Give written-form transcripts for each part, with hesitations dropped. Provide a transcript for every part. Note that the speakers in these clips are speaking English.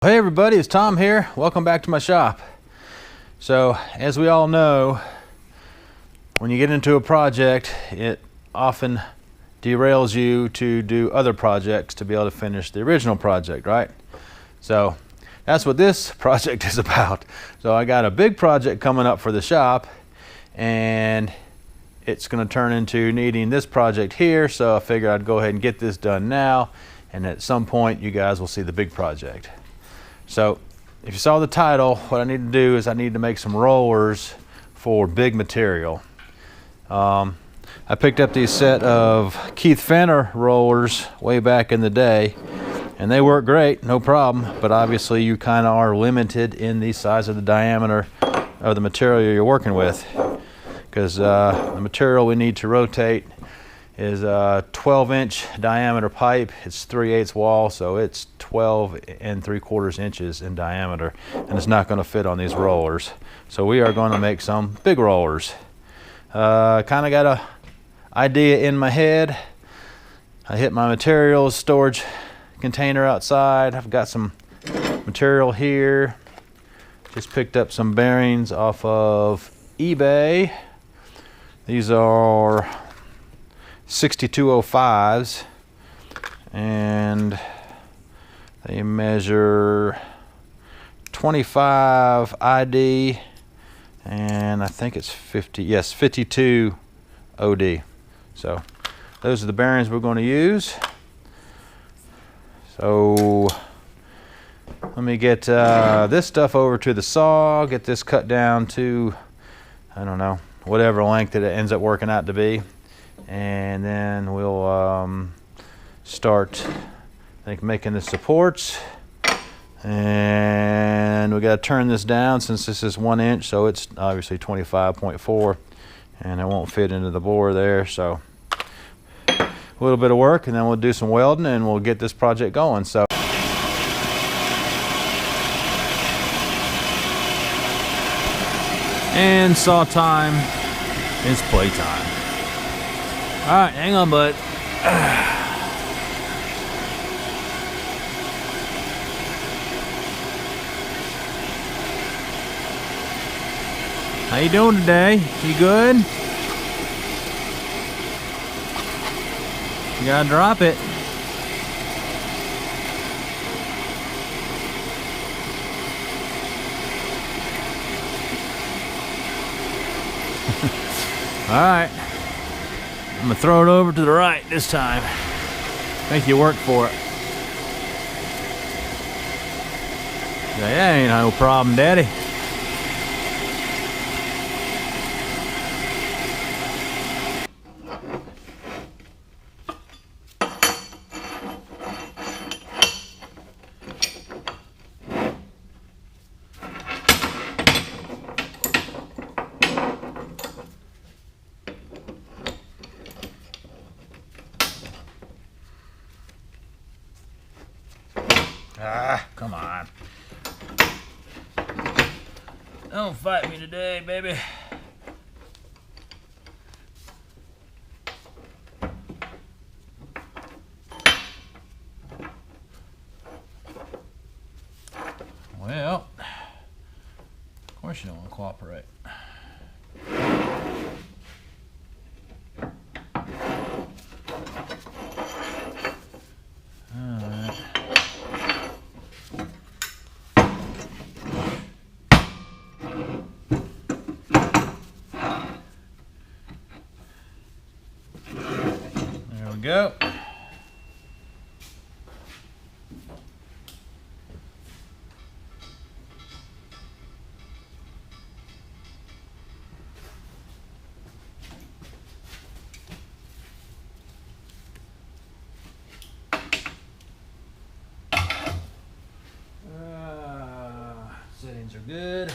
Hey everybody, it's Tom here. Welcome back to my shop. So as we all know, when you get into a project, it often derails you to do other projects to be able to finish the original project, right? So that's what this project is about. So I got a big project coming up for the shop, and it's going to turn into needing this project here. So I figured I'd go ahead and get this done now, and at some point you guys will see the big project. So if you saw the title, what I need to do is I need to make some rollers for big material. I picked up these set of Keith Fenner rollers way back in the day, and they work great, no problem, but obviously you kind of are limited in the size of the diameter of the material you're working with, because the material we need to rotate is a 12-inch diameter pipe. It's 3/8 wall, so it's 12 3/4 inches in diameter, and it's not going to fit on these rollers. So we are going to make some big rollers. Kind of got a idea in my head. I hit my materials storage container outside. I've got some material here. Just picked up some bearings off of eBay. These are 6205s, and they measure 25 ID, and I think it's 52 OD. So those are the bearings we're going to use. So let me get this stuff over to the saw, get this cut down to, I don't know, whatever length that it ends up working out to be. And then we'll start, I think, making the supports. And we got to turn this down since this is 1 inch, so it's obviously 25.4, and it won't fit into the bore there. So a little bit of work, and then we'll do some welding, and we'll get this project going. So. And saw time is playtime. All right, hang on, bud. How you doing today? You good? You gotta drop it. All right. I'm gonna throw it over to the right this time. Make you work for it. Yeah, that ain't no problem, Daddy. Ah, come on. Don't fight me today, baby. Well, of course you don't want to cooperate. Go. Settings are good.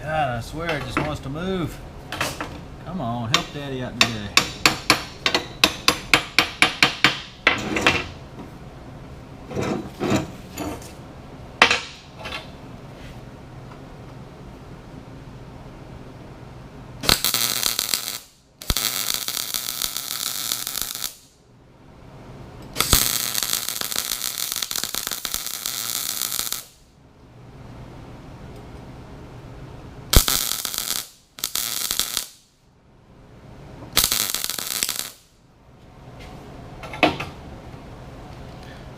God, I swear it just wants to move. Come on, help Daddy out today.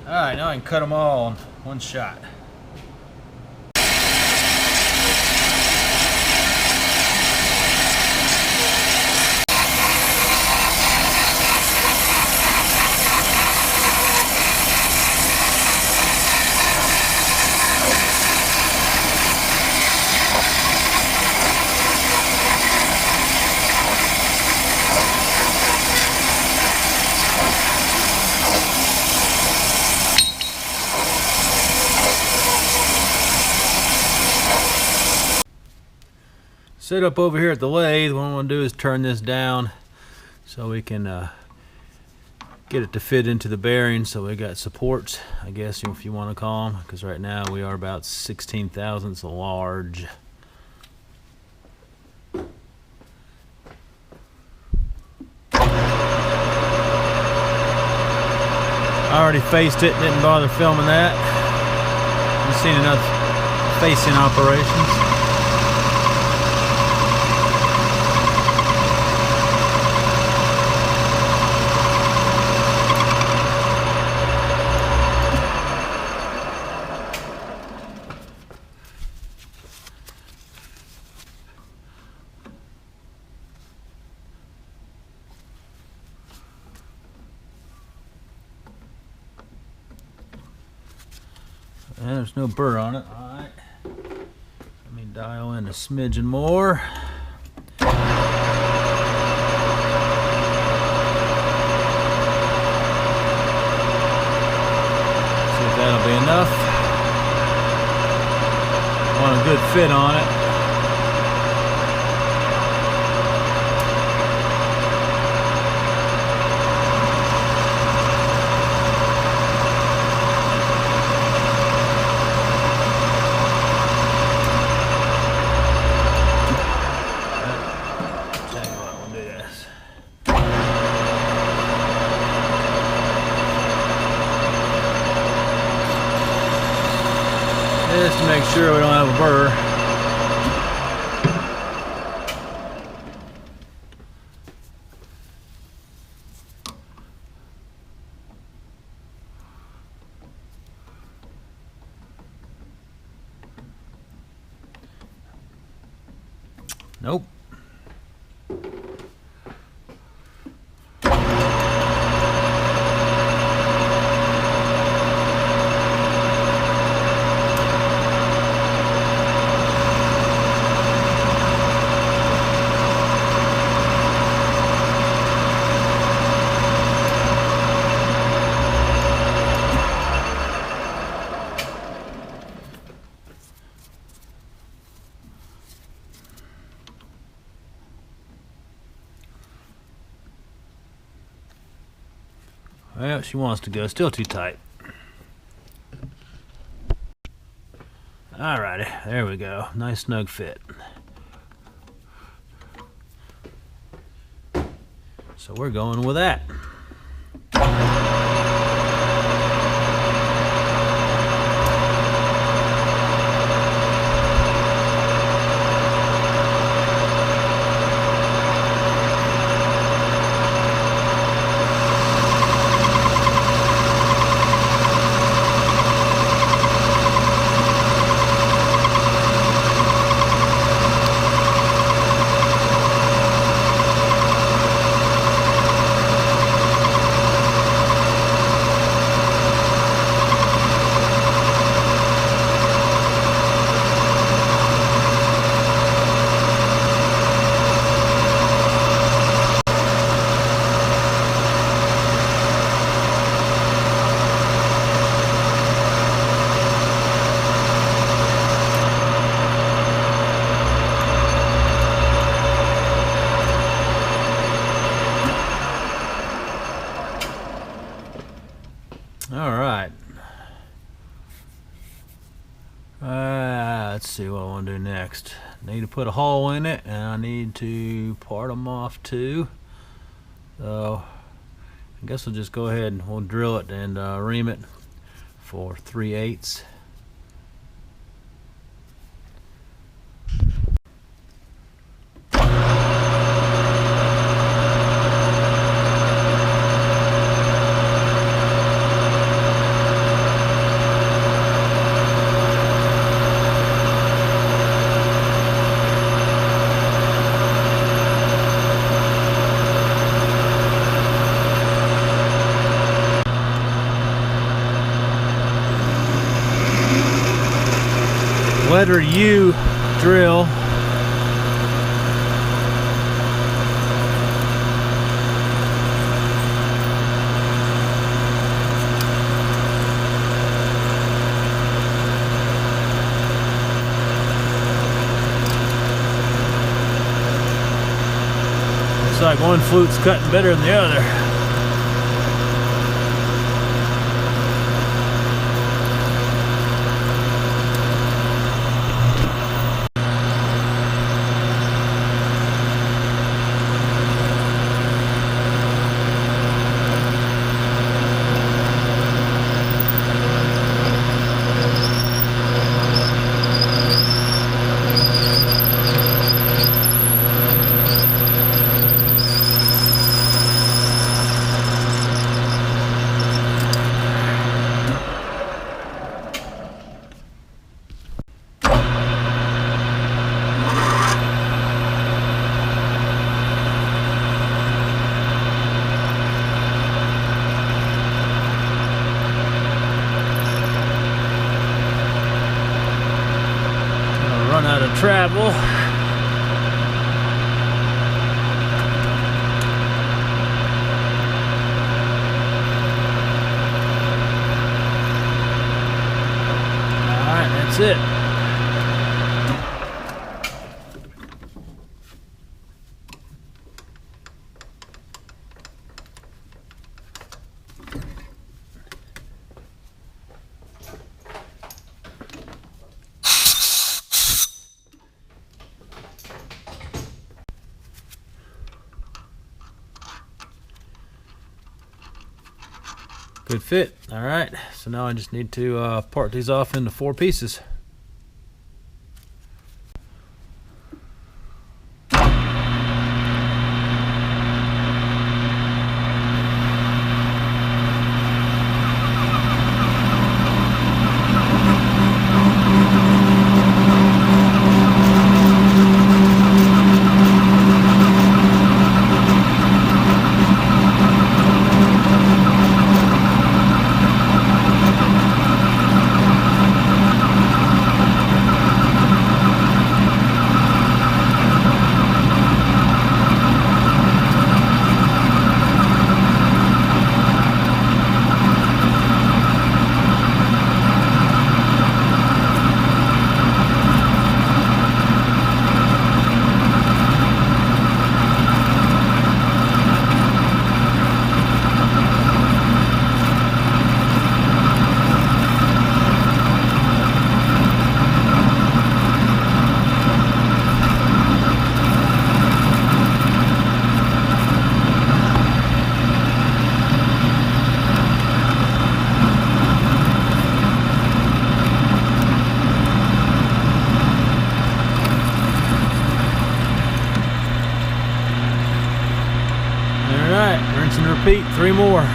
Alright, now I can cut them all in one shot. Set up over here at the lathe, what I'm going to do is turn this down so we can get it to fit into the bearing. So we got supports, I guess, if you want to call them, because right now we are about 16 thousandths large. I already faced it, didn't bother filming that. I've seen enough facing operations. And there's no burr on it. Alright. Let me dial in a smidgen more. See if that'll be enough. Want a good fit on it. Just to make sure we don't have a burr. Nope. Well, she wants to go. Still too tight. Alrighty, there we go. Nice snug fit. So we're going with that. next? Need to put a hole in it, and I need to part them off too. So I guess we'll just go ahead and we'll drill it and ream it for 3/8. Letter U drill. Looks like one flute's cutting better than the other. Run out of travel. All right, that's it. Good fit. All right, so now I just need to part these off into 4 pieces. Rinse and repeat, 3 more.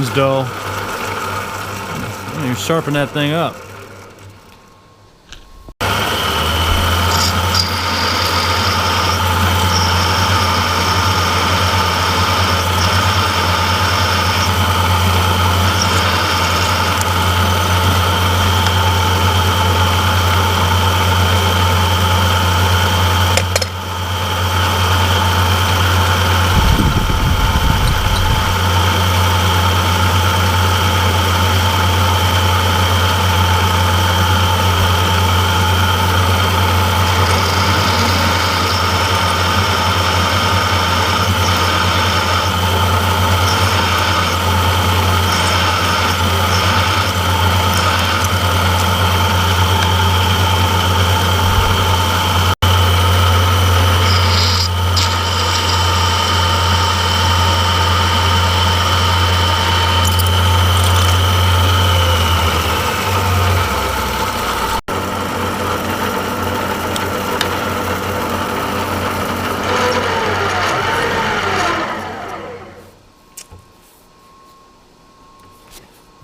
one's dull. You sharpen that thing up.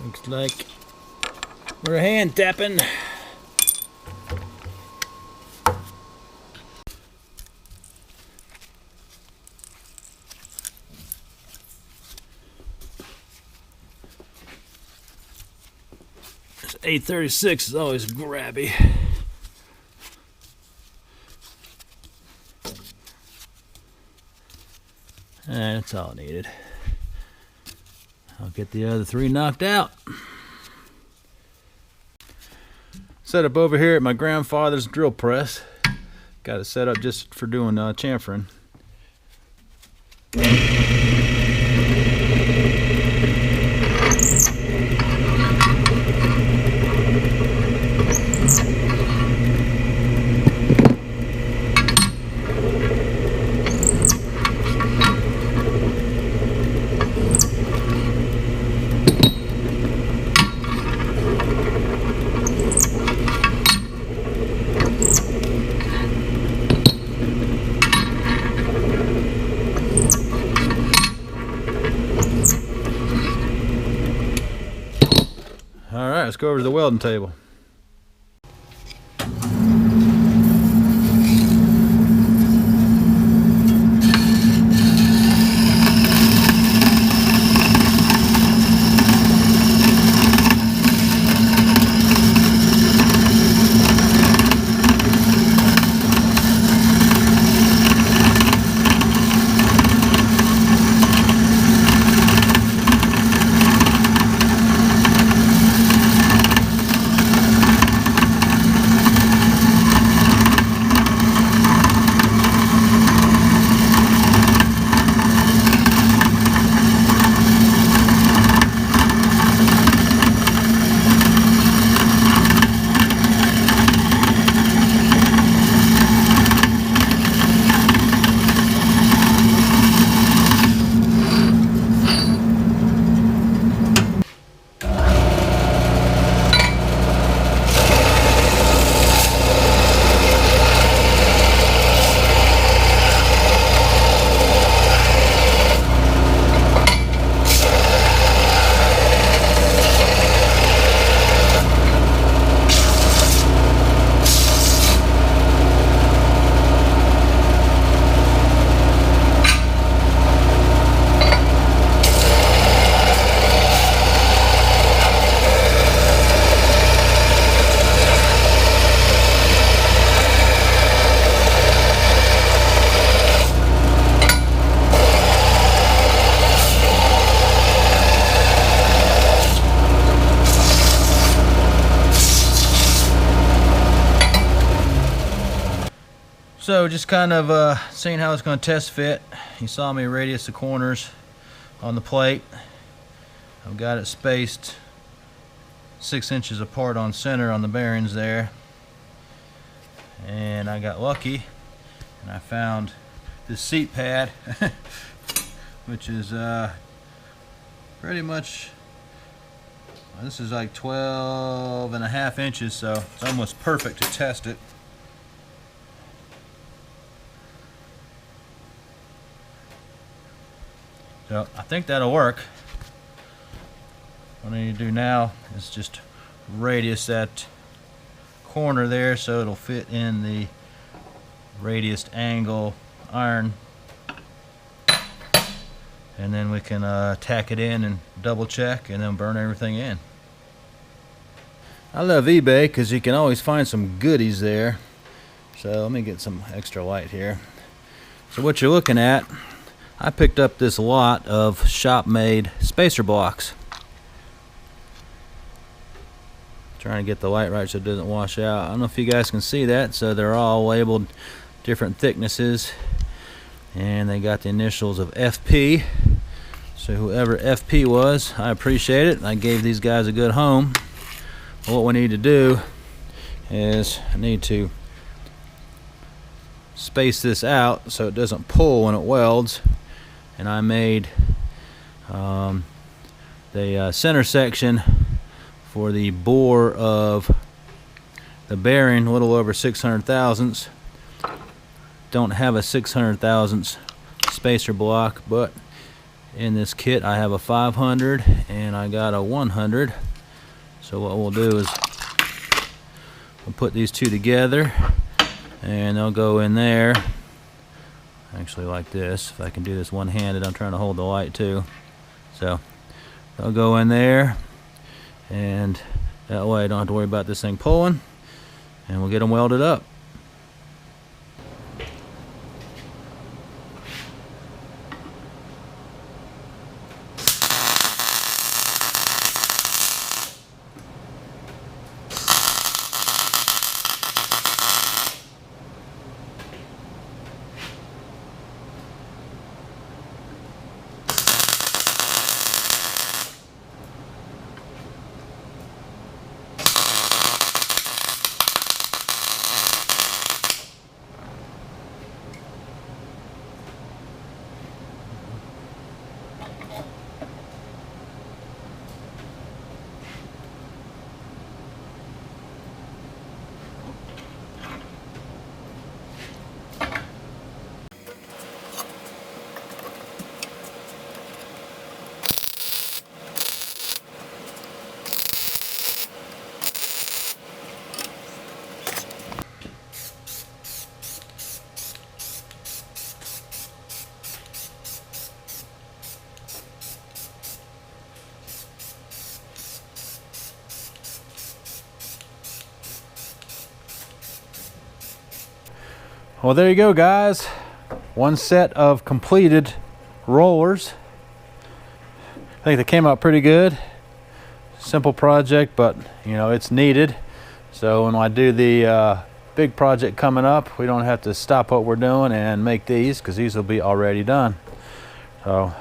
Looks like we're hand tapping. This 836 is always grabby. That's all needed. I'll get the other three knocked out. Set up over here at my grandfather's drill press. Got it set up just for doing chamfering. Alright, let's go over to the welding table. So just kind of seeing how it's going to test fit. You saw me radius the corners on the plate. I've got it spaced 6 inches apart on center on the bearings there. And I got lucky and I found this seat pad which is pretty much, this is like 12.5 inches, so it's almost perfect to test it. So I think that'll work. what I need to do now is just radius that corner there so it'll fit in the radius angle iron, and then we can tack it in and double check and then burn everything in. I love eBay because you can always find some goodies there. So let me get some extra light here. So what you're looking at, I picked up this lot of shop-made spacer blocks. Trying to get the light right so it doesn't wash out. I don't know if you guys can see that. So they're all labeled different thicknesses, and they got the initials of FP. So whoever FP was, I appreciate it. I gave these guys a good home. What we need to do is I need to space this out so it doesn't pull when it welds, and I made the center section for the bore of the bearing a little over 600 thousandths. Don't have a 600 thousandths spacer block, but in this kit I have a 500 and I got a 100. So what we'll do is we'll put these two together and they'll go in there actually like this. If I can do this one-handed, I'm trying to hold the light too. So they'll go in there, and that way I don't have to worry about this thing pulling, and we'll get them welded up. Well, there you go, guys. One set of completed rollers. I think they came out pretty good. Simple project, but you know, it's needed. So when I do the big project coming up, we don't have to stop what we're doing and make these, because these will be already done. So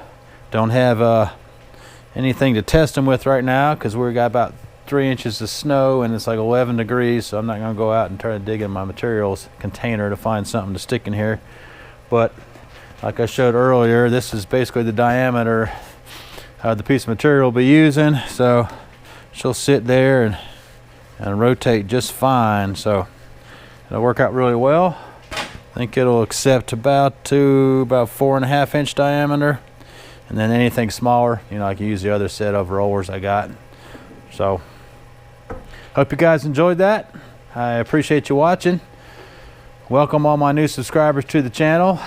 don't have anything to test them with right now, because we got about 3 inches of snow and it's like 11 degrees, so I'm not going to go out and try to dig in my materials container to find something to stick in here. But like I showed earlier, this is basically the diameter of the piece of material we'll be using, so she'll sit there and rotate just fine, so it'll work out really well. I think it'll accept about 4.5 inch diameter, and then anything smaller, you know, I can use the other set of rollers I got. So hope you guys enjoyed that. I appreciate you watching. Welcome all my new subscribers to the channel.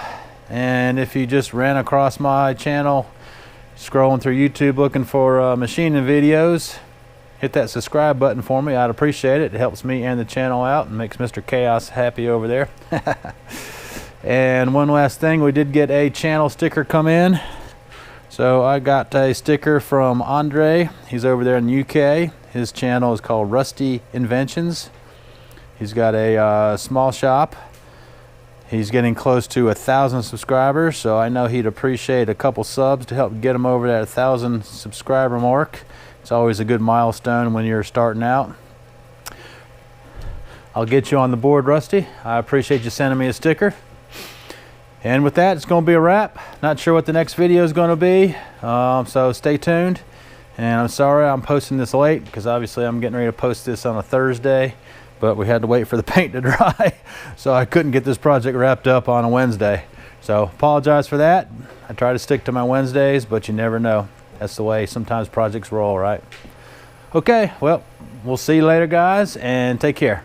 And if you just ran across my channel scrolling through YouTube looking for machining videos, hit that subscribe button for me. I'd appreciate it. It helps me and the channel out and makes Mr. Chaos happy over there. And one last thing, we did get a channel sticker come in. So I got a sticker from Andre. He's over there in the UK. His channel is called Rusty Inventions. He's got a small shop. He's getting close to 1,000 subscribers, so I know he'd appreciate a couple subs to help get him over that 1,000 subscriber mark. It's always a good milestone when you're starting out. I'll get you on the board, Rusty. I appreciate you sending me a sticker. And with that, it's going to be a wrap. Not sure what the next video is going to be, so stay tuned. And I'm sorry I'm posting this late, because obviously I'm getting ready to post this on a Thursday, but we had to wait for the paint to dry, so I couldn't get this project wrapped up on a Wednesday. So apologize for that. I try to stick to my Wednesdays, but you never know. That's the way sometimes projects roll, right? Okay, well, we'll see you later, guys, and take care.